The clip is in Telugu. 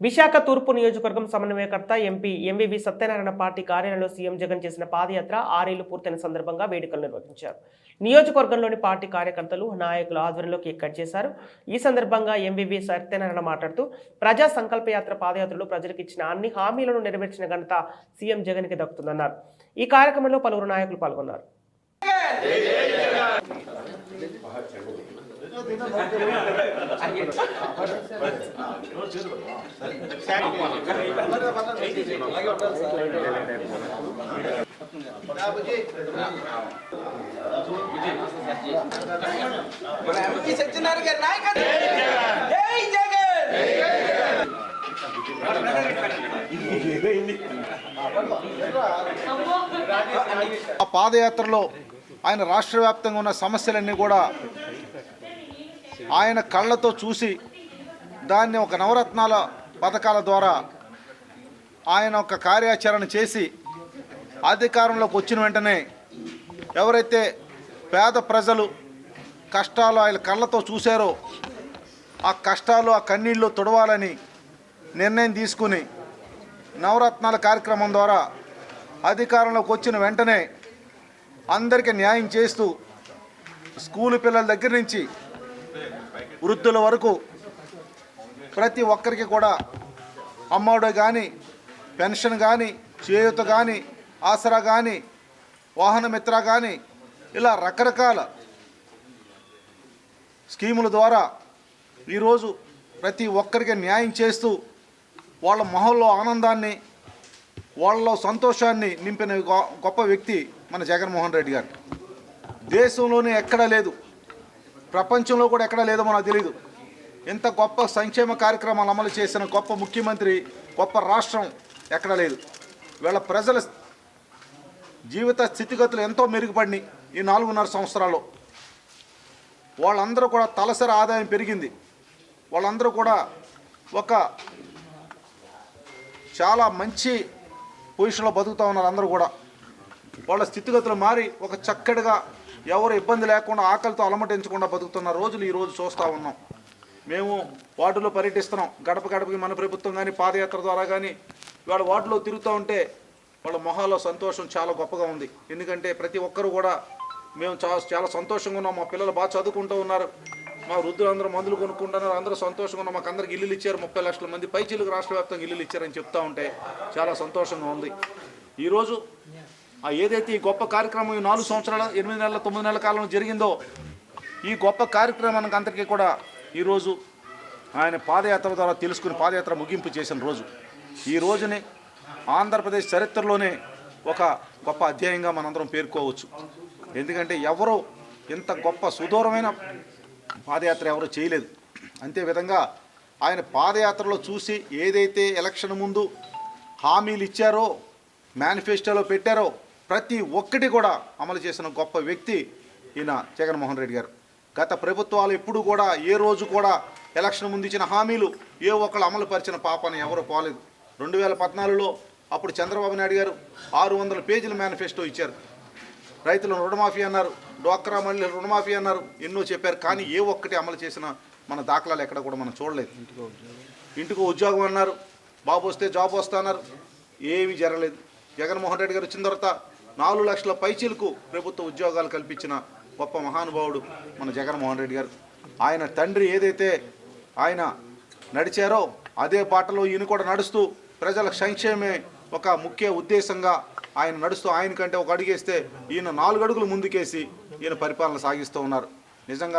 విశాఖ తూర్పు నియోజకవర్గం సమన్వయకర్త ఎంపీ ఎంవివి సత్యనారాయణ పార్టీ కార్యాలయంలో సీఎం జగన్ చేసిన పాదయాత్ర 6 ఏళ్లు పూర్తయిన సందర్భంగా వేడుకలు నిర్వహించారు. నియోజకవర్గంలోని పార్టీ కార్యకర్తలు, నాయకుల ఆధ్వర్యంలో కేక్ కట్ చేశారు. ఈ సందర్భంగా ఎంవివి సత్యనారాయణ మాట్లాడుతూ ప్రజా సంకల్ప యాత్ర పాదయాత్రలో ప్రజలకు ఇచ్చిన అన్ని హామీలను నెరవేర్చిన ఘనత సీఎం జగన్ కి దక్కుతుందన్నారు. ఈ కార్యక్రమంలో పలువురు నాయకులు పాల్గొన్నారు. పాదయాత్రలో ఆయన రాష్ట్ర వ్యాప్తంగా ఉన్న సమస్యలన్నీ కూడా ఆయన కళ్ళతో చూసి దాన్ని ఒక నవరత్నాల పథకాల ద్వారా ఆయన ఒక కార్యాచరణ చేసి అధికారంలోకి వచ్చిన వెంటనే ఎవరైతే పేద ప్రజలు కష్టాలు ఆయన కళ్ళతో చూశారో ఆ కష్టాలు, ఆ కన్నీళ్ళు తుడవాలని నిర్ణయం తీసుకుని నవరత్నాల కార్యక్రమం ద్వారా అధికారంలోకి వచ్చిన వెంటనే అందరికీ న్యాయం చేస్తూ స్కూలు పిల్లల దగ్గర నుంచి వృద్ధుల వరకు ప్రతి ఒక్కరికి కూడా అమ్మఒడి కానీ, పెన్షన్ కానీ, చేయూత కానీ, ఆసరా కానీ, వాహన మిత్ర కానీ ఇలా రకరకాల స్కీముల ద్వారా ఈరోజు ప్రతి ఒక్కరికి న్యాయం చేస్తూ వాళ్ళ మొహంలో ఆనందాన్ని, వాళ్ళలో సంతోషాన్ని నింపిన గొప్ప వ్యక్తి మన జగన్మోహన్ రెడ్డి గారు. దేశంలోనే ఎక్కడా లేదు, ప్రపంచంలో కూడా ఎక్కడా లేదో మనకు తెలియదు. ఇంత గొప్ప సంక్షేమ కార్యక్రమాలు అమలు చేసిన గొప్ప ముఖ్యమంత్రి, గొప్ప రాష్ట్రం ఎక్కడా లేదు. వీళ్ళ ప్రజల జీవిత స్థితిగతులు ఎంతో మెరుగుపడినాయి ఈ 4.5 సంవత్సరాల్లో. వాళ్ళందరూ కూడా తలసరి ఆదాయం పెరిగింది. వాళ్ళందరూ కూడా ఒక చాలా మంచి పొజిషన్లో బతుకుతూ ఉన్నారు. అందరూ కూడా వాళ్ళ స్థితిగతులు మారి ఒక చక్కటిగా ఎవరు ఇబ్బంది లేకుండా ఆకలితో అలమటించకుండా బతుకుతున్న రోజులు ఈరోజు చూస్తూ ఉన్నాం. మేము వార్డులో పర్యటిస్తున్నాం. గడప గడపకి మన ప్రభుత్వం కానీ పాదయాత్ర ద్వారా కానీ వాళ్ళ వార్డులో తిరుగుతూ ఉంటే వాళ్ళ మొహాల్లో సంతోషం చాలా గొప్పగా ఉంది. ఎందుకంటే ప్రతి ఒక్కరు కూడా మేము చాలా సంతోషంగా ఉన్నాం. మా పిల్లలు బాగా చదువుకుంటూ ఉన్నారు, మా వృద్ధులు అందరూ మందులు కొనుక్కుంటున్నారు, అందరూ సంతోషంగా ఉన్నాం. మాకు అందరికి ఇల్లులు ఇచ్చారు, 30 లక్షల మంది పైచీలకు రాష్ట్ర వ్యాప్తంగా ఇల్లులు ఇచ్చారని చెప్తూ ఉంటే చాలా సంతోషంగా ఉంది. ఈరోజు ఏదైతే ఈ గొప్ప కార్యక్రమం ఈ 4 సంవత్సరాల 8 నెలల 9 నెలల కాలంలో జరిగిందో ఈ గొప్ప కార్యక్రమానికి అందరికీ కూడా ఈరోజు ఆయన పాదయాత్ర ద్వారా తెలుసుకుని పాదయాత్ర ముగింపు చేసిన రోజు. ఈ రోజుని ఆంధ్రప్రదేశ్ చరిత్రలోనే ఒక గొప్ప అధ్యాయంగా మనందరం పేర్కోవచ్చు. ఎందుకంటే ఎవరో ఇంత గొప్ప సుదూరమైన పాదయాత్ర ఎవరో చేయలేదు. అంతేవిధంగా ఆయన పాదయాత్రలో చూసి ఏదైతే ఎలక్షన్ ముందు హామీలు ఇచ్చారో, మేనిఫెస్టోలో పెట్టారో ప్రతి ఒక్కటి కూడా అమలు చేసిన గొప్ప వ్యక్తి ఈయన జగన్మోహన్ రెడ్డి గారు. గత ప్రభుత్వాలు ఎప్పుడు కూడా ఏ రోజు కూడా ఎలక్షన్ ముందు ఇచ్చిన హామీలు ఏ ఒక్కళ్ళు అమలు పరిచిన పాపని ఎవరు పోలేదు. 2014లో అప్పుడు చంద్రబాబు నాయుడు గారు 600 పేజీల మేనిఫెస్టో ఇచ్చారు. రైతులను రుణమాఫీ అన్నారు, డ్వాక్రా మహిళలు రుణమాఫీ అన్నారు, ఎన్నో చెప్పారు. కానీ ఏ ఒక్కటి అమలు చేసిన మన దాఖలాలు ఎక్కడ కూడా మనం చూడలేదు. ఇంటికో ఉద్యోగం అన్నారు, బాబు వస్తే జాబ్ వస్తా అన్నారు, ఏమీ జరగలేదు. జగన్మోహన్ రెడ్డి గారు వచ్చిన తర్వాత 4 లక్షల పైచీలకు ప్రభుత్వ ఉద్యోగాలు కల్పించిన గొప్ప మహానుభావుడు మన జగన్మోహన్ రెడ్డి గారు. ఆయన తండ్రి ఏదైతే ఆయన నడిచారో అదే బాటలో ఈయన కూడా నడుస్తూ ప్రజల సంక్షేమే ఒక ముఖ్య ఉద్దేశంగా ఆయన నడుస్తూ ఆయనకంటే ఒక అడుగేస్తే ఈయన 4 అడుగులు ముందుకేసి ఈయన పరిపాలన సాగిస్తూ ఉన్నారు. నిజంగా